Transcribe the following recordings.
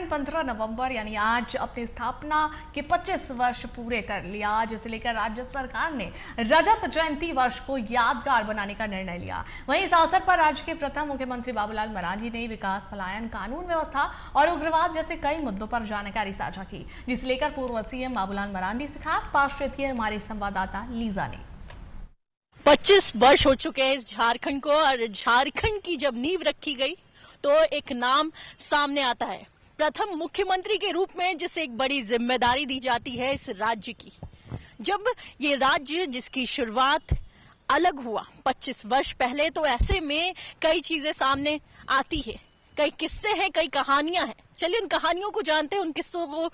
झारखंड 15 नवंबर यानी आज अपनी स्थापना के 25 वर्ष पूरे कर लिया, जिसे लेकर राज्य सरकार ने रजत जयंती वर्ष को यादगार बनाने का निर्णय लिया। वहीं इस अवसर पर राज्य के प्रथम मुख्यमंत्री बाबूलाल मरांडी ने विकास, पलायन, कानून व्यवस्था और उग्रवाद जैसे कई मुद्दों पर जानकारी साझा की, जिसे लेकर पूर्व सीएम बाबूलाल मरांडी से खास बातचीत की हमारी संवाददाता लीजा ने। 25 वर्ष हो चुके हैं इस झारखंड को, और झारखंड की जब नींव रखी गई तो एक नाम सामने आता है, प्रथम मुख्यमंत्री के रूप में जिसे एक बड़ी जिम्मेदारी दी जाती है इस राज्य की। जब ये राज्य जिसकी शुरुआत अलग हुआ 25 वर्ष पहले, तो ऐसे में कई चीजें सामने आती है, कई किस्से हैं, कई कहानियां हैं। चलिए उन कहानियों को जानते हैं, उन किस्सों को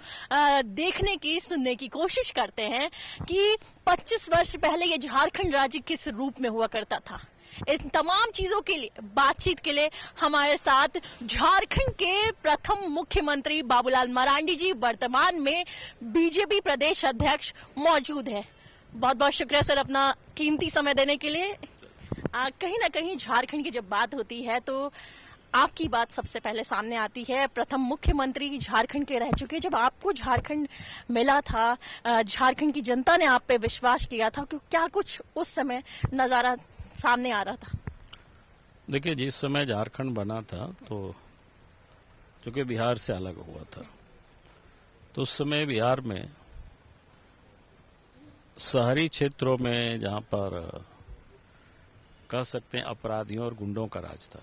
देखने की, सुनने की कोशिश करते हैं कि 25 वर्ष पहले ये झारखंड राज्य किस रूप में हुआ करता था। इन तमाम चीजों के लिए, बातचीत के लिए हमारे साथ झारखंड के प्रथम मुख्यमंत्री बाबूलाल मरांडी जी, वर्तमान में बीजेपी प्रदेश अध्यक्ष, मौजूद है। बहुत बहुत शुक्रिया सर अपना कीमती समय देने के लिए। कहीं ना कहीं झारखंड की जब बात होती है तो आपकी बात सबसे पहले सामने आती है। प्रथम मुख्यमंत्री झारखंड के रह चुके। जब आपको झारखंड मिला था, झारखंड की जनता ने आप पे विश्वास किया था, तो क्या कुछ उस समय नजारा सामने आ रहा था? देखिए, जिस समय झारखंड बना था तो चूंकि बिहार से अलग हुआ था, तो उस समय बिहार में शहरी क्षेत्रों में जहां पर कह सकते हैं अपराधियों और गुंडों का राज था,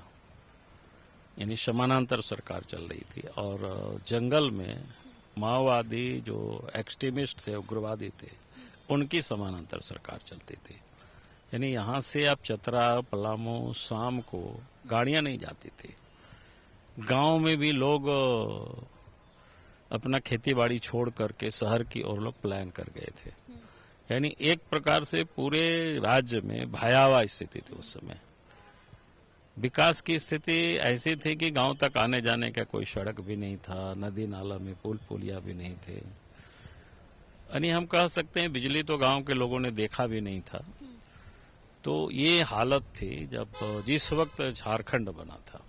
यानी समानांतर सरकार चल रही थी, और जंगल में माओवादी जो एक्सट्रीमिस्ट थे, उग्रवादी थे, उनकी समानांतर सरकार चलती थी। यानी यहाँ से आप चतरा, पलामू, शाम को गाड़ियां नहीं जाती थी। गांव में भी लोग अपना खेती बाड़ी छोड़ करके शहर की ओर लोग पलायन कर गए थे। यानी एक प्रकार से पूरे राज्य में भयावह स्थिति थी उस समय। विकास की स्थिति ऐसी थी कि गांव तक आने जाने का कोई सड़क भी नहीं था, नदी नाला में पुल पुलिया भी नहीं थे। यानी हम कह सकते हैं बिजली तो गांव के लोगों ने देखा भी नहीं था। तो ये हालत थी जब जिस वक्त झारखंड बना था,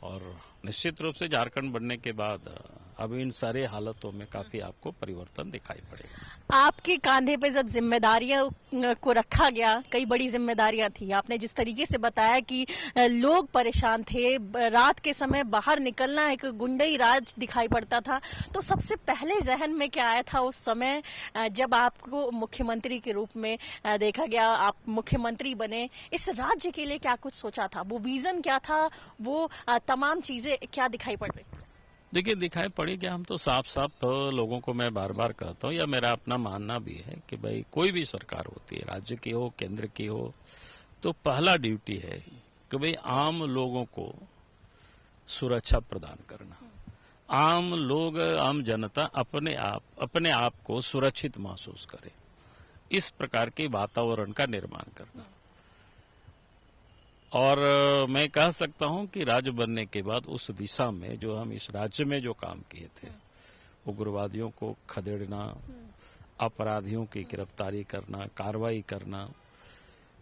और निश्चित रूप से झारखंड बनने के बाद अब इन सारे हालतों में काफी आपको परिवर्तन दिखाई पड़ेगा। आपके कांधे पे जब जिम्मेदारियों को रखा गया, कई बड़ी जिम्मेदारियां थी। आपने जिस तरीके से बताया कि लोग परेशान थे, रात के समय बाहर निकलना एक गुंडई राज दिखाई पड़ता था, तो सबसे पहले जहन में क्या आया था उस समय जब आपको मुख्यमंत्री के रूप में देखा गया, आप मुख्यमंत्री बने? इस राज्य के लिए क्या कुछ सोचा था? वो विजन क्या था? वो तमाम चीजें क्या दिखाई पड़ रही? देखिए, दिखाई पड़ी कि हम तो साफ साफ लोगों को मैं बार बार कहता हूँ, या मेरा अपना मानना भी है कि भाई कोई भी सरकार होती है, राज्य की हो, केंद्र की हो, तो पहला ड्यूटी है कि भाई आम लोगों को सुरक्षा प्रदान करना। आम लोग, आम जनता अपने आप को सुरक्षित महसूस करे, इस प्रकार के वातावरण का निर्माण करना। और मैं कह सकता हूं कि राज्य बनने के बाद उस दिशा में जो हम इस राज्य में जो काम किए थे, उग्रवादियों को खदेड़ना, अपराधियों की गिरफ्तारी करना, कार्रवाई करना,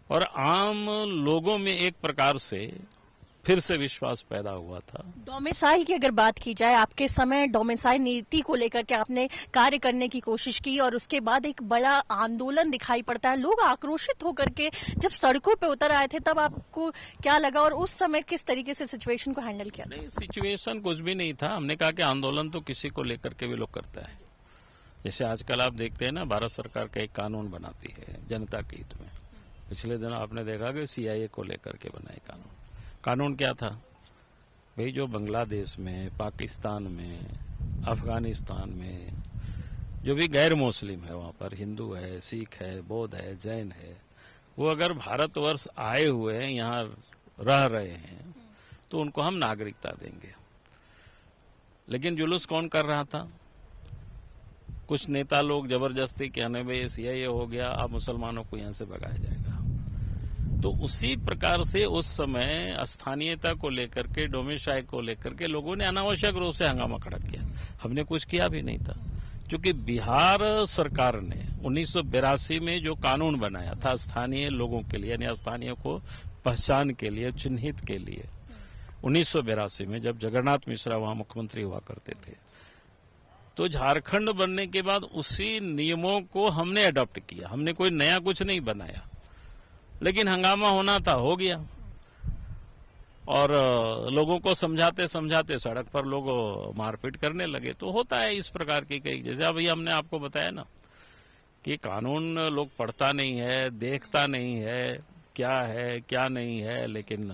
और आम लोगों में एक प्रकार से फिर से विश्वास पैदा हुआ था। डोमिसाइल की अगर बात की जाए, आपके समय डोमिसाइल नीति को लेकर के आपने कार्य करने की कोशिश की, और उसके बाद एक बड़ा आंदोलन दिखाई पड़ता है। लोग आक्रोशित होकर के जब सड़कों पे उतर आए थे, तब आपको क्या लगा, और उस समय किस तरीके से सिचुएशन को हैंडल किया? नहीं, सिचुएशन कुछ भी नहीं था। हमने कहा कि आंदोलन तो किसी को लेकर के भी लोग करता है। जैसे आजकल आप देखते हैं ना, भारत सरकार का एक कानून बनाती है जनता के हित में। पिछले दिनों आपने देखा कि CIA को लेकर के बनाए कानून क्या था भाई? जो बांग्लादेश में, पाकिस्तान में, अफगानिस्तान में जो भी गैर मुस्लिम है, वहां पर हिंदू है, सिख है, बौद्ध है, जैन है, वो अगर भारतवर्ष आए हुए हैं, यहाँ रह रहे हैं, तो उनको हम नागरिकता देंगे। लेकिन जुलूस कौन कर रहा था? कुछ नेता लोग जबरदस्ती कहने में CIA हो गया, अब मुसलमानों को यहाँ से भगाया जाएगा। तो उसी प्रकार से उस समय स्थानीयता को लेकर के, डोमिसाइल को लेकर के लोगों ने अनावश्यक रूप से हंगामा खड़ा किया। हमने कुछ किया भी नहीं था, क्योंकि बिहार सरकार ने 1982 में जो कानून बनाया था स्थानीय लोगों के लिए, यानी स्थानीय को पहचान के लिए, चिन्हित के लिए, 1982 में जब जगन्नाथ मिश्रा वहां मुख्यमंत्री हुआ करते थे, तो झारखंड बनने के बाद उसी नियमों को हमने अडॉप्ट किया। हमने कोई नया कुछ नहीं बनाया, लेकिन हंगामा होना था, हो गया। और लोगों को समझाते समझाते सड़क पर लोग मारपीट करने लगे। तो होता है इस प्रकार की कई, जैसे अभी हमने आपको बताया ना कि कानून लोग पढ़ता नहीं है, देखता नहीं है क्या नहीं है, लेकिन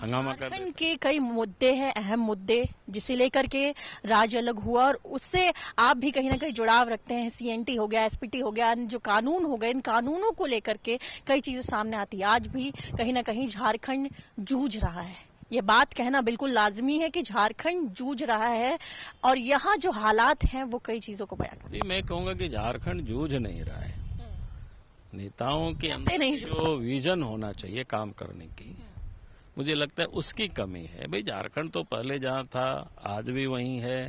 हंगामा कर झारखंड के कई मुद्दे हैं, अहम मुद्दे, जिसे लेकर के राज्य अलग हुआ और उससे आप भी कहीं ना कहीं जुड़ाव रखते हैं। सीएनटी हो गया, एसपीटी हो गया, जो कानून हो गए, इन कानूनों को लेकर के कई चीजें सामने आती है। आज भी कहीं ना कहीं झारखंड जूझ रहा है, ये बात कहना बिल्कुल लाजमी है कि झारखंड जूझ रहा है और यहाँ जो हालात हैं वो कई चीजों को बयां करते हैं। मैं कहूंगा कि झारखंड जूझ नहीं रहा है। नेताओं के नहीं अंदर जो विजन होना चाहिए काम करने की, मुझे लगता है उसकी कमी है। भाई झारखंड तो पहले जहां था आज भी वहीं है।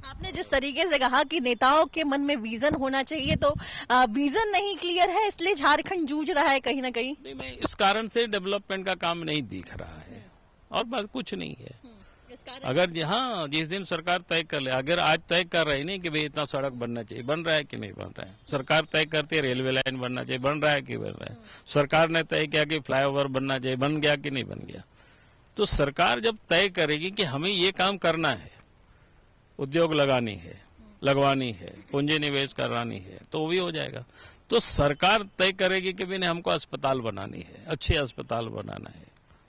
आपने जिस तरीके से कहा कि नेताओं के मन में विजन होना चाहिए, तो विजन नहीं क्लियर है, इसलिए झारखंड जूझ रहा है कहीं ना कहीं। नहीं, मैं इस कारण से डेवलपमेंट का काम नहीं दिख रहा है, और बस कुछ नहीं है। अगर हाँ, जिस दिन सरकार तय कर ले, अगर आज तय कर रही नहीं कि भाई इतना सड़क बनना चाहिए, बन रहा है कि नहीं बन रहा है। सरकार तय करती है रेलवे लाइन बनना चाहिए, बन रहा है कि बन रहा है। सरकार ने तय किया कि फ्लाईओवर बनना चाहिए, बन गया कि नहीं बन गया। तो सरकार जब तय करेगी कि हमें ये काम करना है, उद्योग लगवानी है, पूंजी निवेश करानी है, तो वो भी हो जाएगा। तो सरकार तय करेगी कि भाई हमको अस्पताल बनानी है, अच्छे अस्पताल बनाना है,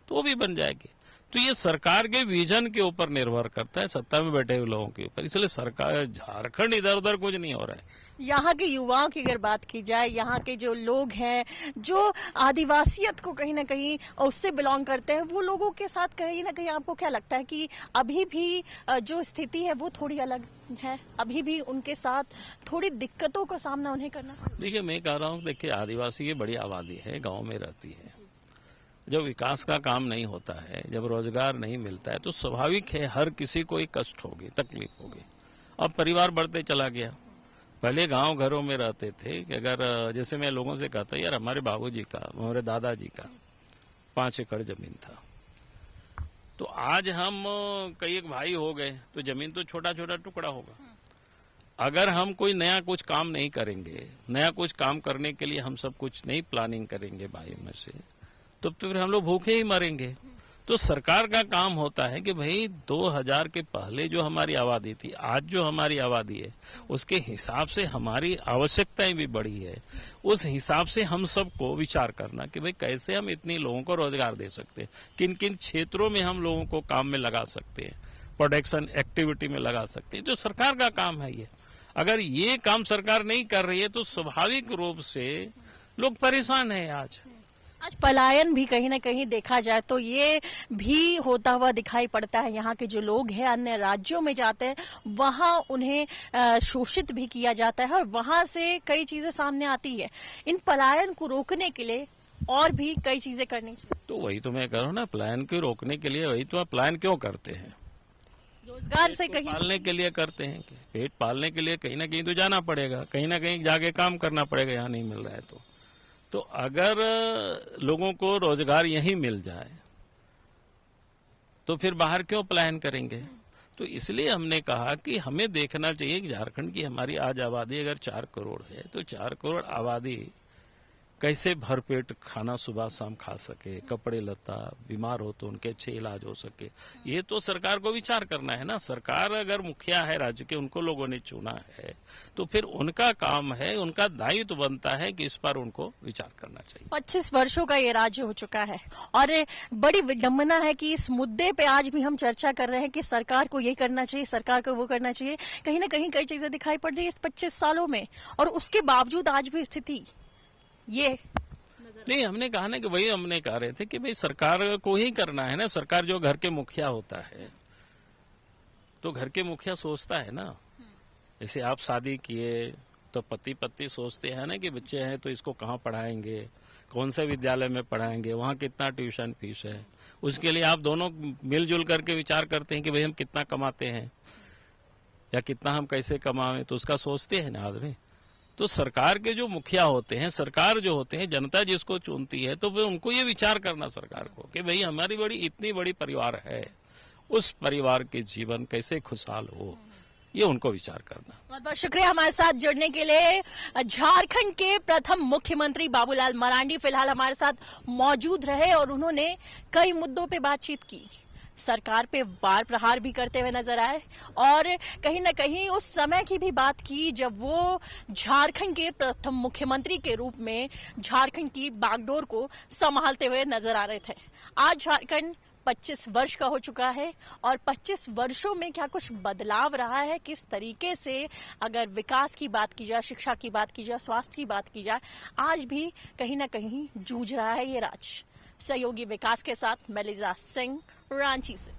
तो वो भी बन जाएगी। तो ये सरकार के विजन के ऊपर निर्भर करता है, सत्ता में बैठे हुए लोगों के ऊपर। इसलिए सरकार, झारखंड इधर उधर कुछ नहीं हो रहा है। यहाँ के युवाओं की अगर बात की जाए, यहाँ के जो लोग हैं, जो आदिवासियत को कहीं ना कहीं उससे बिलोंग करते हैं, वो लोगों के साथ कहीं ना कहीं आपको क्या लगता है कि अभी भी जो स्थिति है वो थोड़ी अलग है? अभी भी उनके साथ थोड़ी दिक्कतों का सामना उन्हें करना पड़ता है? देखिए, मैं कह रहा हूँ, देखिए आदिवासी की बड़ी आबादी है, गाँव में रहती है। जब विकास का काम नहीं होता है, जब रोजगार नहीं मिलता है, तो स्वाभाविक है हर किसी को एक कष्ट होगी, तकलीफ होगी। अब परिवार बढ़ते चला गया। पहले गांव घरों में रहते थे कि अगर, जैसे मैं लोगों से कहता यार, हमारे बाबूजी का, हमारे दादाजी का 5 एकड़ जमीन था, तो आज हम कई एक भाई हो गए, तो जमीन तो छोटा छोटा टुकड़ा होगा। अगर हम कोई नया कुछ काम नहीं करेंगे, नया कुछ काम करने के लिए हम सब कुछ नहीं प्लानिंग करेंगे भाई में से, तो फिर हम लोग भूखे ही मरेंगे। तो सरकार का काम होता है कि भाई 2000 के पहले जो हमारी आबादी थी, आज जो हमारी आबादी है, उसके हिसाब से हमारी आवश्यकताएं भी बढ़ी है। उस हिसाब से हम सबको विचार करना कि भाई कैसे हम इतनी लोगों को रोजगार दे सकते हैं, किन किन क्षेत्रों में हम लोगों को काम में लगा सकते हैं, प्रोडक्शन एक्टिविटी में लगा सकते हैं। जो सरकार का काम है ये, अगर ये काम सरकार नहीं कर रही है तो स्वाभाविक रूप से लोग परेशान है। आज पलायन भी कहीं ना कहीं देखा जाए तो ये भी होता हुआ दिखाई पड़ता है। यहाँ के जो लोग हैं अन्य राज्यों में जाते हैं, वहाँ उन्हें शोषित भी किया जाता है और वहाँ से कई चीजें सामने आती है। इन पलायन को रोकने के लिए और भी कई चीजें करनी चाहिए। तो वही तो मैं कह रहा हूँ ना, पलायन को रोकने के लिए, वही तो आप पलायन क्यों करते हैं? रोजगार से कहीं पालने के लिए करते हैं कि पेट पालने के लिए कहीं ना कहीं तो जाना पड़ेगा, कहीं ना कहीं जाके काम करना पड़ेगा, यहाँ नहीं मिल रहा है तो अगर लोगों को रोजगार यहीं मिल जाए तो फिर बाहर क्यों पलायन करेंगे? तो इसलिए हमने कहा कि हमें देखना चाहिए कि झारखंड की हमारी आज आबादी अगर 4 करोड़ है, तो 4 करोड़ आबादी कैसे भरपेट खाना सुबह शाम खा सके, कपड़े लता, बीमार हो तो उनके अच्छे इलाज हो सके, ये तो सरकार को विचार करना है ना। सरकार अगर मुखिया है राज्य के, उनको लोगों ने चुना है, तो फिर उनका काम है, उनका दायित्व बनता है कि इस पर उनको विचार करना चाहिए। 25 वर्षों का ये राज्य हो चुका है और बड़ी विडंबना है कि इस मुद्दे पे आज भी हम चर्चा कर रहे हैं कि सरकार को ये करना चाहिए, सरकार को वो करना चाहिए। कहीं ना कहीं कई चीजें दिखाई पड़ रही है इस 25 सालों में, और उसके बावजूद आज भी स्थिति ये नहीं। हमने कहा ना कि वही हमने कह रहे थे कि भाई सरकार को ही करना है ना। सरकार जो घर के मुखिया होता है, तो घर के मुखिया सोचता है ना, जैसे आप शादी किए तो पति पत्नी सोचते हैं ना कि बच्चे हैं तो इसको कहाँ पढ़ाएंगे, कौन से विद्यालय में पढ़ाएंगे, वहाँ कितना ट्यूशन फीस है। उसके लिए आप दोनों मिलजुल करके विचार करते हैं कि भाई हम कितना कमाते हैं या कितना हम कैसे कमाएं, तो उसका सोचते हैं ना आदमी। तो सरकार के जो मुखिया होते हैं, सरकार जो होते हैं, जनता जिसको चुनती है, तो वे उनको ये विचार करना सरकार को कि भाई हमारी इतनी बड़ी परिवार है, उस परिवार के जीवन कैसे खुशहाल हो, ये उनको विचार करना। बहुत बहुत शुक्रिया हमारे साथ जुड़ने के लिए। झारखंड के प्रथम मुख्यमंत्री बाबूलाल मरांडी फिलहाल हमारे साथ मौजूद रहे और उन्होंने कई मुद्दों पे बातचीत की, सरकार पे वार प्रहार भी करते हुए नजर आए और कहीं ना कहीं उस समय की भी बात की जब वो झारखंड के प्रथम मुख्यमंत्री के रूप में झारखंड की बागडोर को संभालते हुए नजर आ रहे थे। आज झारखंड 25 वर्ष का हो चुका है और 25 वर्षों में क्या कुछ बदलाव रहा है, किस तरीके से अगर विकास की बात की जाए, शिक्षा की बात की जाए, स्वास्थ्य की बात की जाए, आज भी कहीं ना कहीं जूझ रहा है ये राज्य। सहयोगी विकास के साथ मैं लिजा सिंह, रांची से।